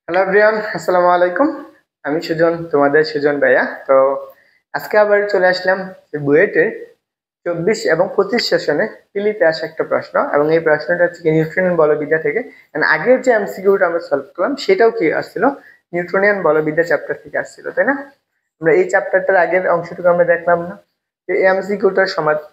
Hello everyone, আসসালামু আলাইকুম। আমি সুজন, তোমাদের সুজন ভাইয়া। তো আজকে আবার চলে আসলাম বুয়েটের 24 এবং 25 সেশনে পিলিতে আসা একটা প্রশ্ন, এবং এই প্রশ্নটা হচ্ছে নিউট্রিয়ন বলবিদ্যা থেকে। আগের যে এমসিকিউটা আমরা সলভ করলাম সেটাও কি আসছিল, নিউটনিয়ান বলবিদ্যা চ্যাপ্টার থেকে আসছিল, তাই না? আমরা এই চ্যাপ্টারটার আগের অংশটুকু আমরা দেখলাম না, যে এই এমসিকিউটার সমাধান।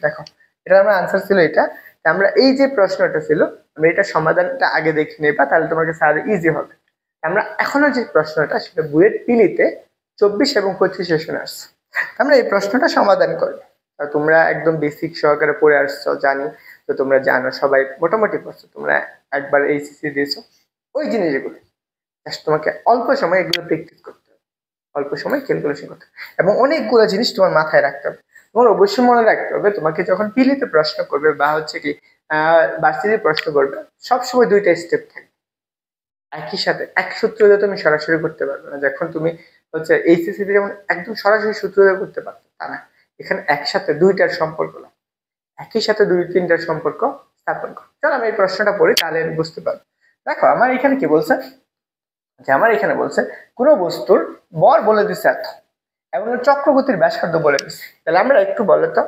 দেখো, এটা আমার আনসার ছিল এটা। আমরা এই যে প্রশ্নটা ছিল, আমরা এটা সমাধানটা আগে দেখে নেবা, তাহলে তোমার কাছে আরো ইজি হবে। আমরা এখনো যে প্রশ্নটা, সেটা বুয়েট পিলিতে 24 এবং 25 সেশনে আসছে। আমরা এই প্রশ্নটা সমাধান করবো। তোমরা একদম বেসিক সহকারে পড়ে আসছো জানি, তো তোমরা জানো, সবাই মোটামুটি পড়ছো, তোমরা একবার এইচএসসি দিয়েছো। ওই জিনিসগুলো তোমাকে অল্প সময় এগুলো প্র্যাকটিস করতে হবে, অল্প সময় ক্যালকুলেশন করতে হবে, এবং অনেকগুলো জিনিস তোমার মাথায় রাখতে হবে। তোমার অবশ্যই মনে রাখতে হবে, তোমাকে যখন পিলিতে প্রশ্ন করবে বা হচ্ছে কি ভার্সিটি প্রশ্ন করবে, সবসময় দুইটা স্টেপ থাকে। একই সাথে এক সূত্র দিয়ে তুমি সরাসরি করতে পারবে না। যখন তুমি হচ্ছে এইচএসসি তে যেমন একদম সরাসরি সূত্র দিয়ে করতে পারতো, তা না। এখানে একসাথে দুইটার সম্পর্ক না, একই সাথে দুই তিনটার সম্পর্ক স্থাপন করো। চলো আমি এই প্রশ্নটা পড়ি, তাহলে আমি বুঝতে পারবো। দেখো, আমার এখানে কি বলছে, যে আমার এখানে বলছে কোনো বস্তুর বল বলে দিচ্ছে এত, এবং চক্রগতির ব্যাসার্ধ বলে দিচ্ছে। তাহলে আমরা একটু বলো তো,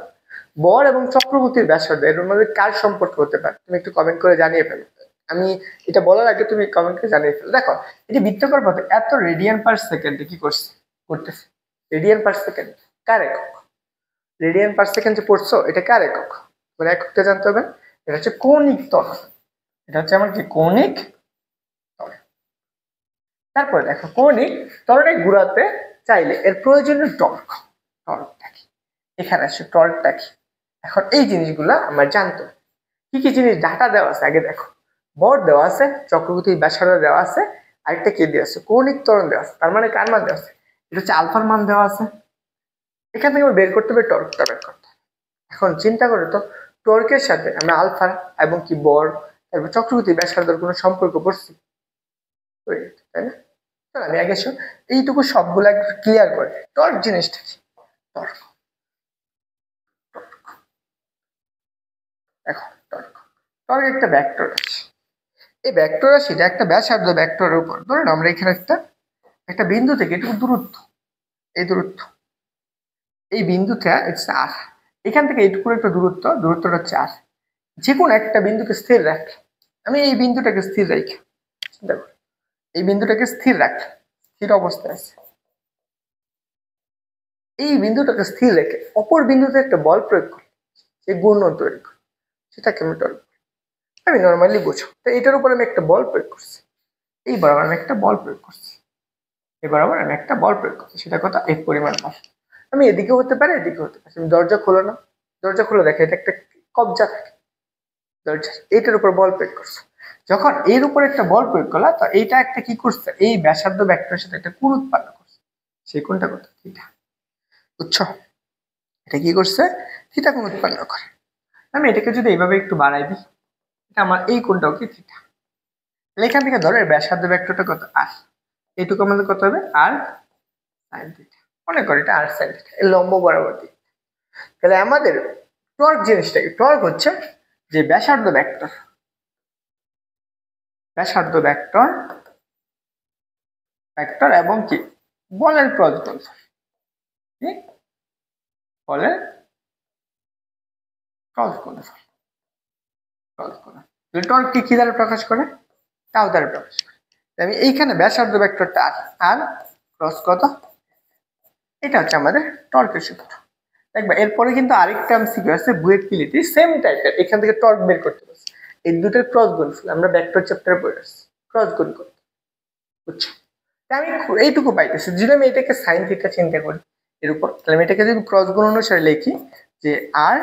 বল এবং চক্রগতির ব্যাসার্ধ এর মধ্যে কার সম্পর্ক হতে পারে? তুমি একটু কমেন্ট করে জানিয়ে ফেলো। আমি এটা বলার আগে তুমি কমেন্ট করে জানিয়ে ফেলো। দেখো, এটি বৃত্তাকার পথে এত রেডিয়ান পার সেকেন্ডে কি করতেছে। রেডিয়ান পার সেকেন্ড কার একক? রেডিয়ান পার সেকেন্ড যে পড়ছো, এটা কার একক? মানে এককটা জানতে হবে। এটা হচ্ছে কৌণিক ত্বরণ। এটা হচ্ছে আমার কি কৌণিক ত্বরণ। তারপরে দেখো, কৌণিক ত্বরণে ঘুরাতে চাইলে এর প্রয়োজনীয় টর্কটা কি? এখানে আসছে টর্কটা কি। এখন এই জিনিসগুলা আমার জানতে হবে। কি কি জিনিস ডাটা দেওয়া আছে আগে দেখো। বর দেওয়া আছে, চক্রবর্তী ব্যাসার্ধ দেওয়া আছে, আরেকটা কি দেওয়া আছে, কৌণিক ত্বরণ দেওয়া আছে। তার মানে কার মান দেওয়া আছে? এটা হচ্ছে আলফার মান দেওয়া আছে। এখান থেকে বের করতে হবে টর্কটা বের করতে। এখন চিন্তা করে তো, টর্কের সাথে আমরা আলফা এবং কি বর, তারপর চক্রবর্তী ব্যাসার্ধের কোনো সম্পর্ক পড়ছি? তাই না? আমি আগে এইটুকু সবগুলা ক্লিয়ার করে, টর্ক জিনিসটা কি। টর্ক, দেখো, টর্ক টর্ক একটা ভেক্টর আছে। এই ভেক্টর রাশিটা একটা ব্যাসার্ধ ভেক্টরের উপর, ধরেন আমরা এখানে একটা একটা বিন্দু থেকে এটুকু দূরত্ব, এই দূরত্ব, এই বিন্দুটা হচ্ছে আর, এখান থেকে এইটুকু একটা দূরত্বটা হচ্ছে আর। যে কোনো একটা বিন্দুকে স্থির রাখ, আমি এই বিন্দুটাকে স্থির রাখি, দেখো এই বিন্দুটাকে স্থির রাখ, স্থির অবস্থায় আছে। এই বিন্দুটাকে স্থির রেখে অপর বিন্দুতে একটা বল প্রয়োগ করি, এই ঘূর্ণন তৈরি করি, সেটাকে আমি টর্ক। আমি নর্মালি বুঝো তো, এটার উপর আমি একটা বল প্রয়োগ করছি, এই বরাবর আমি একটা বল প্রয়োগ করছি, এই বরাবর আমি একটা বল প্রয়োগ করছি, সেটা কত? এক পরিমাণ বল। আমি এদিকে হতে পারে, এদিকে হতে পারে। তুমি দরজা খোলো না, দরজা খুলে দেখে এটা একটা কবজা থাকে দরজা, এইটার উপর বল প্রয়োগ করছো। যখন এর উপর একটা বল প্রয়োগ করলা, তো এইটা একটা কি করছে, এই ব্যাসার্ধ ভেক্টরের সাথে একটা কোণ উৎপন্ন করছে। সেই কোণটা কত? থিটা। বুঝছো? এটা কি করছে? থিটা কোণ উৎপন্ন করে। আমি এটাকে যদি এইভাবে একটু বাড়াই দিই, এটা আমার এই কোণটাও কি থিটা। তাহলে এখান থেকে ধরো ব্যাসার্ধ ভেক্টরটা কত? আর। এইটুকু আমাদের কত হবে? আর সাইন থিটা। মনে করো এটা আর সাইন থিটা, এর লম্ব বরাবর দিক। তাহলে আমাদের টর্ক জিনিসটা কি? টর্ক হচ্ছে যে ব্যাসার্ধ ভেক্টর, ব্যাসার্ধ ভেক্টর ভেক্টর এবং কি বলের ক্রস গুণফল, কি বলের ক্রস গুণফল, ক্রস গুণফল। টর্ক কি দ্বারা প্রকাশ করে? তাও দ্বারা প্রকাশ করে। আমি এইখানে ব্যাসার্ধ ভেক্টরটা আর, আর ক্রস কত, এটা হচ্ছে আমাদের টর্কের সূত্র। দেখবা এরপরে কিন্তু আরেকটা এমসিকিউ আছে বুয়েট পিলিতে, সেম টাইপের। এখান থেকে টর্ক বের করতে পারছি, এই দুটোর ক্রস গুণফল আমরা ভেক্টর চ্যাপ্টারে পড়ে আসছি, ক্রস গুণ করতে। বুঝছো? আমি এইটুকু পাইতেছি, যদি আমি এটাকে সাইন থিটা চিন্তা করি এর উপর, তাহলে আমি এটাকে যদি ক্রস গুণ অনুসারে লিখি, যে আর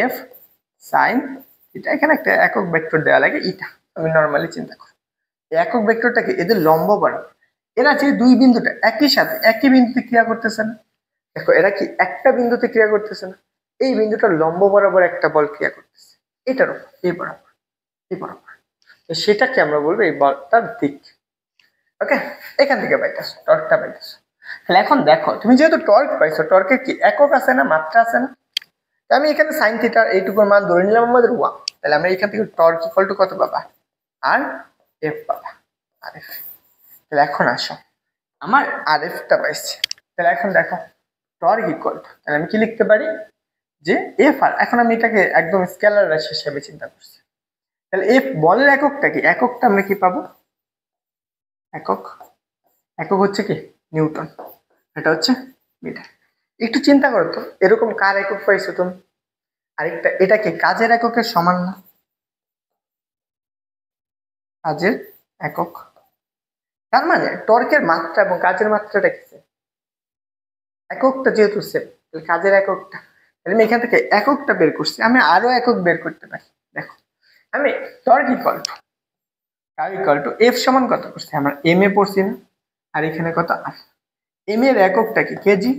এফ সাইন থিটা, এখানে একটা একক ভেক্টর দেওয়া লাগে ইটা। আমি নর্মালি চিন্তা করি একক ভেক্টরটাকে এদের লম্ব বরাবর, এরা যে দুই বিন্দুটা একই সাথে একই বিন্দুতে ক্রিয়া করতেছে না। দেখো এরা কি একটা বিন্দুতে ক্রিয়া করতেছে না, এই বিন্দুটার লম্ব বরাবর একটা বল ক্রিয়া করতেছে, এটার উপর, এই বরাবর, এই বরাবর। সেটাকে আমরা বলবো এই বলটার দিক। ওকে, এখান থেকে পাইতেছো টর্কটা পাইতেছো। তাহলে এখন দেখো, তুমি যেহেতু টর্ক পাইছো, টর্কের কি একক আছে না, মাত্রা আছে না? আমি এখানে সাইন থিটার এইটুকুর মান ধরে নিলাম আমাদের 1। তাহলে আমরা এখান থেকে টর্ক ইকুয়াল টু কত পাবা? আর এফ পাবা, আরএফ। তাহলে এখন আসো, আমার আরএফটা পাইছি। তাহলে এখন দেখো টর্ক ইকুয়াল টু, তাহলে আমি কি লিখতে পারি যে এফ আর, এখন আমি এটাকে একদম স্কেলার রাশি হিসেবে চিন্তা করছি। তাহলে এফ বলের এককটা কি, এককটা আমরা কি পাবো, একক, একক হচ্ছে কি নিউটন, এটা হচ্ছে মিটার। একটু চিন্তা করো তো, এরকম কার একক পাইছো তুমি? আরেকটা, এটা কি কাজের এককের সমান না? কাজের একক, তার মানে টর্কের মাত্রা এবং কাজের মাত্রাটা কি, এককটা যেহেতু সেম, তাহলে কাজের এককটা, তাহলে আমি এখান থেকে এককটা বের করছি, আমি আরো একক বের করতে পারি। দেখো আমি torque equal to, tau equal to F সমান কত করছি, আমরা এম এ পড়ছি না, আর এখানে কত আর, এম এর এককটা কি কেজি,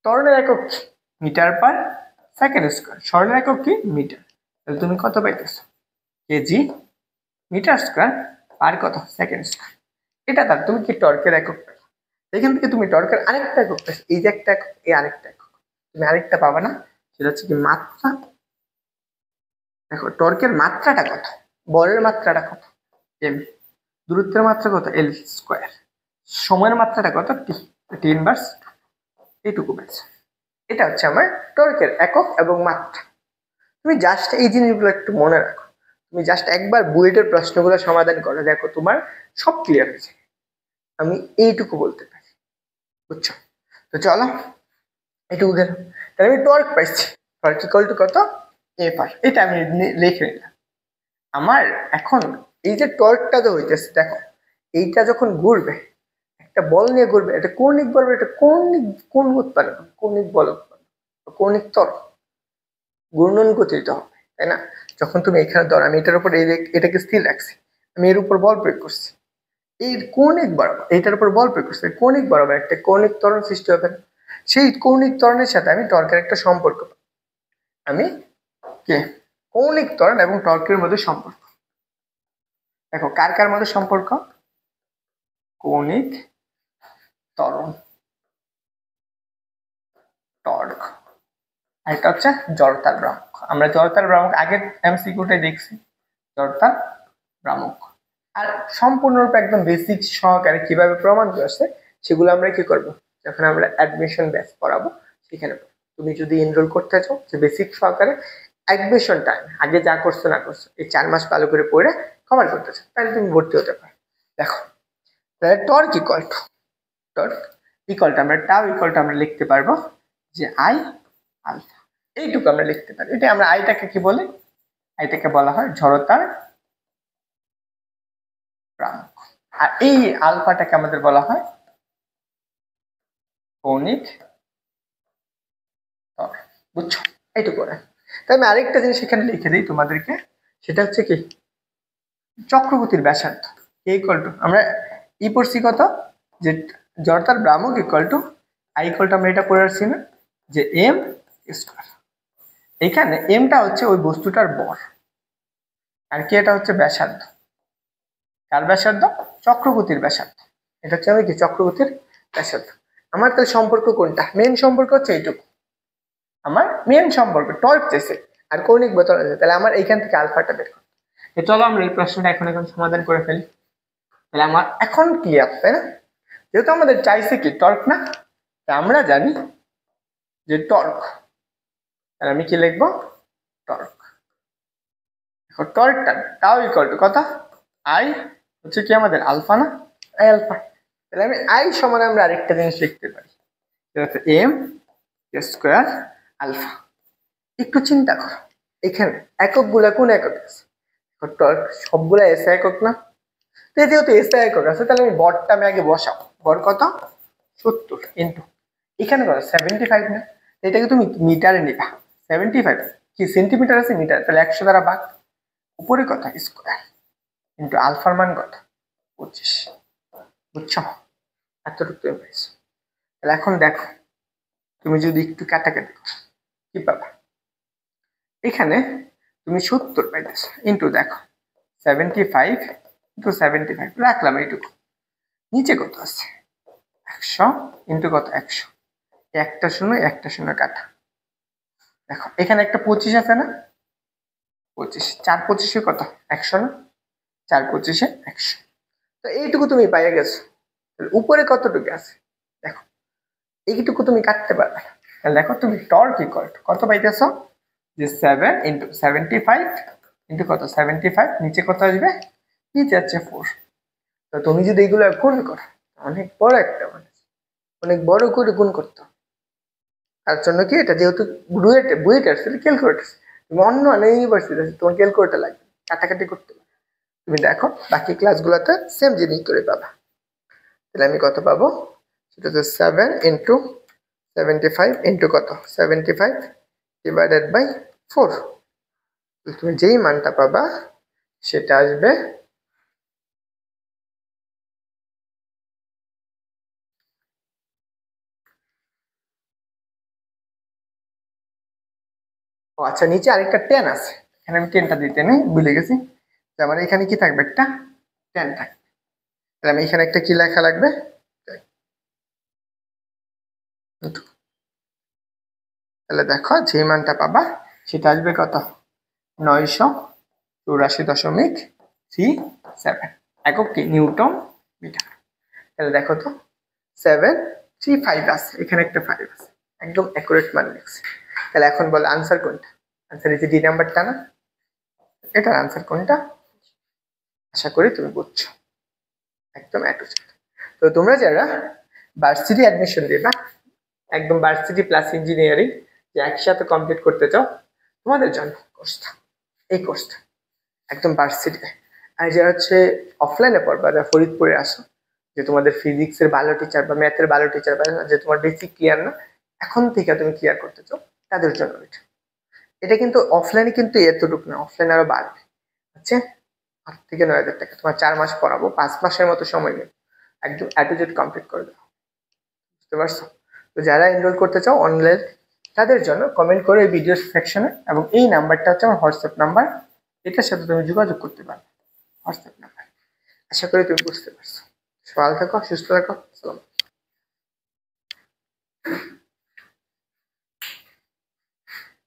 ত্বরণের একক কি মিটার পার সেকেন্ড স্কয়ার, স্বর্ণের একক কি মিটার, তাহলে তুমি কত পাইতেছো কেজি মিটার স্কয়ার পার কত সেকেন্ড স্কয়ার। এটা তার তুমি কি টর্কের একক, এখান থেকে তুমি টর্কের আরেকটা একক পাইছো, এই যে একটা একক, এই আরেকটা একক, তুমি আরেকটা পাবা না, সেটা হচ্ছে কি মাত্রা। দেখো টর্কের মাত্রাটা কত, বলের মাত্রাটা কত এম, দূরত্বের মাত্রা কত এল স্কয়ার, সময়ের মাত্রাটা কত টি, টি ইনভার্স এইটুকু পেয়েছে। এটা হচ্ছে আমার টর্কের একক এবং মাত্রা। তুমি জাস্ট এই জিনিসগুলো একটু মনে রাখো, তুমি জাস্ট একবার বুয়েটের প্রশ্নগুলো সমাধান করো, দেখো তোমার সব ক্লিয়ার হয়েছে। আমি এইটুকু বলতে পারি, বুঝছো? তো চলো এইটুকু গেল, তাহলে আমি টর্ক পাইছি, টর্ক ইকুয়াল টু কত এফ আর, এটা আমি লিখে নিলাম। আমার এখন এই যে টর্কটা তো হইতেছে, দেখো এইটা যখন ঘুরবে, একটা বল নিয়ে ঘুরবে, এটা কৌণিক বল, এটা কোন উৎপাদন, কৌণিক বল উৎপাদন, কৌণিক ত্বরণ, ঘূর্ণন গতিতে হবে, তাই না? যখন তুমি এখানে ধরো, আমি এটার উপর এটাকে স্থির রাখছি, আমি এর উপর বল প্রয়োগ করছি, এই কৌণিক বরাবর এইটার উপর বল প্রয়োগ করছি, কৌণিক বরাবর একটা কৌণিক ত্বরণ সৃষ্টি হবে। সেই কৌণিক ত্বরণের সাথে আমি টর্কের একটা সম্পর্ক, আমি কে কৌণিক ত্বরণ এবং টর্কের মধ্যে সম্পর্ক, দেখো কার কার মধ্যে সম্পর্ক, কৌণিক ত্বরণ টর্ক, আর এটা হচ্ছে জড়তার ভ্রামক। আমরা জড়তার ভ্রামক আগের এমসিকিউটাই দেখছি, জড়তার ভ্রামক। আর সম্পূর্ণরূপে একদম বেসিক সহকারে কিভাবে প্রমাণ করছে সেগুলো আমরা কি করব, যখন আমরা অ্যাডমিশন ব্যাচ পড়াবো সেখানে। তুমি যদি এনরোল করতে চাও যে বেসিক সহকারে অ্যাডমিশন টাইম আগে যা করছো না করছো এই 4 মাস ভালো করে পড়ে কভার করতে চাও, তাহলে তুমি ভর্তি হতে পারো। দেখো তাহলে torque equal to, torque equal to আমরা টাউ ইকুয়াল টু আমরা লিখতে পারবো যে আই আলফা, এইটুকু আমরা লিখতে পারি। এটা আমরা আইটাকে কি বলি, আইটাকে বলা হয় জড়তার ভ্রামক, আর এই আলফাটাকে আমাদের বলা হয় কৌণিক ত্বরণ, বুঝছো? এইটুকু না, তাই আমি আরেকটা জিনিস এখানে লিখে দিই তোমাদেরকে, সেটা হচ্ছে কি চক্রবর্তীর ব্যাসার্ধ ইকুয়াল টু, আমরা ই পড়ছি কত, যে জড়তার ভ্রামক equal to I equal to, আমরা এটা পড়ে আসছি না যে এম স্কয়ার, এখানে এমটা হচ্ছে ওই বস্তুটার বর, আর কি এটা হচ্ছে ব্যাসার্ধ, কার ব্যাসার্ধ, চক্রবর্তীর ব্যাসার্ধ, এটা হচ্ছে আমি কি চক্রবর্তীর ব্যাসার্ধ। আমার তাহলে সম্পর্ক কোনটা, মেন সম্পর্ক হচ্ছে এইটুকু, আমার মেন সম্পর্ক টর্ক চেয়েছে আর কৌণিক বোতল আছে, তাহলে আমার এইখান থেকে আলফাটা বের করতে। চলো আমরা এই প্রশ্নটা এখন সমাধান করে ফেলি, তাহলে আমার এখন ক্লিয়ার, তাই না? যেহেতু আমাদের চাইছে কি টর্ক না, আমরা জানি যে টর্ক, তাহলে আমি কি লিখবো টর্ক, টর্কটা টাও ইকুয়াল টু কত, আই হচ্ছে কি আমাদের আলফা না, আই আলফা, তাহলে আমি আই সমান আমরা আরেকটা জিনিস লিখতে পারি, সেটা হচ্ছে এম স্কয়ার আলফা। একটু চিন্তা করো, এখানে একক গুলা কোন একক আছে, টর্ক সবগুলা এসআই একক না, তো যেহেতু এসআই একক আছে তাহলে আমি বরটা আমি আগে বসাবো, বর কত 70 ইন্টু এখানে কত 75 না, এটাকে তুমি মিটারে নিবা, 75 কি সেন্টিমিটার আছে মিটার, তাহলে 100 দ্বারা ভাগ, উপরে কত স্কয়ার ইন্টু আলফার মান কত 25, বুঝছো? এতটুকু তুমি পাইছো। তাহলে এখন দেখো তুমি যদি একটু কাটাকাটি করো কি পাবা, এখানে তুমি 70 পাইতেছো ইন্টু দেখো 75 ইন্টু 75 রাখলাম এইটুকু, নিচে কত আছে 100 ইন্টু কত 100, একটা শূন্য একটা শূন্য কাটা, দেখো এখানে একটা 25 আছে না, 25 4 25 কত 100 না, 4 25 100, তো তো এইটুকু তুমি পাইয়া গেছো, উপরে কতটুকু আছে দেখো, এইটুকু তুমি কাটতে পারবে। তাহলে দেখো তুমি টর্ক ইকুয়াল টু কত পাইতেছো, যে 7 ইন্টু 75 ইন্টু কত 75, নিচে কত আসবে, নিচে আছে 4। তো তুমি যদি এগুলো গুণ করো, অনেক বড় একটা মানে অনেক বড় করে গুণ করতে, তার জন্য কি এটা যেহেতু বুয়েট আসছে ক্যালকুলেটার, তুমি অন্য ইউনিভার্সিটি আছে তোমার ক্যালকুলেটার লাগবে, কাটাকাটি করতে হবে। তুমি দেখো বাকি ক্লাসগুলোতে সেম জিনিস করে পাবা। তাহলে আমি কত পাবো, সেটা হচ্ছে 7 ইন্টু 75 ইন্টু কত 75 ডিভাইডেড বাই 4। তুমি যেই মানটা পাবা সেটা আসবে ও আচ্ছা, নিচে আরেকটা 10 আছে, এখানে আমি 10টা দিতে নেই ভুলে গেছি। আমার এখানে কি থাকবে, একটা 10 থাকবে। তাহলে আমি এখানে একটা কি লেখা লাগবে, তাহলে দেখো যে মানটা পাবা সেটা আসবে কত, 984.37 একক কি নিউটন মিটার। তাহলে দেখো তো 735 আছে, এখানে একটা 5 আছে, একদম অ্যাকুরেট মান লিখছে। তাহলে এখন বলো আনসার কোনটা, আনসার এই যে ডি নাম্বারটা না, এটার আনসার কোনটা, আশা করি তুমি বুঝছো একদম অ্যাকুরেট। তো তোমরা যারা ভার্সিটি অ্যাডমিশন দিবা, একদম ভার্সিটি প্লাস ইঞ্জিনিয়ারিং যে একসাথে কমপ্লিট করতে চাও, তোমাদের জন্য কোর্সটা, এই কোর্সটা একদম ভার্সিটি। আর যারা হচ্ছে অফলাইনে পড়বা, যারা ফরিদপুরে আসো, যে তোমাদের ফিজিক্সের ভালো টিচার বা ম্যাথের ভালো টিচার বা যে তোমার বেসিক ক্লিয়ার না, এখন থেকে তুমি ক্লিয়ার করতে চাও, তাদের জন্য এটা। এটা কিন্তু অফলাইনে কিন্তু এতটুকু না, অফলাইনে আরো বাড়বে, আচ্ছা 8 থেকে 9,000 টাকা। তোমার 4 মাস পড়াবো, 5 মাসের মতো সময় নেবে, একদম এ টু জেড কমপ্লিট করে দেবো, বুঝতে পারছো? তো যারা এনরোল করতে চাও অনলাইন, তাদের জন্য কমেন্ট করে এই ভিডিও সেকশনে, এবং এই নাম্বারটা হচ্ছে আমার হোয়াটসঅ্যাপ নাম্বার, এটার সাথে তুমি যোগাযোগ করতে পারবে, হোয়াটসঅ্যাপ নাম্বার। আশা করি তুমি বুঝতে পারছো। ভালো থাকো, সুস্থ থাকো, সালাম।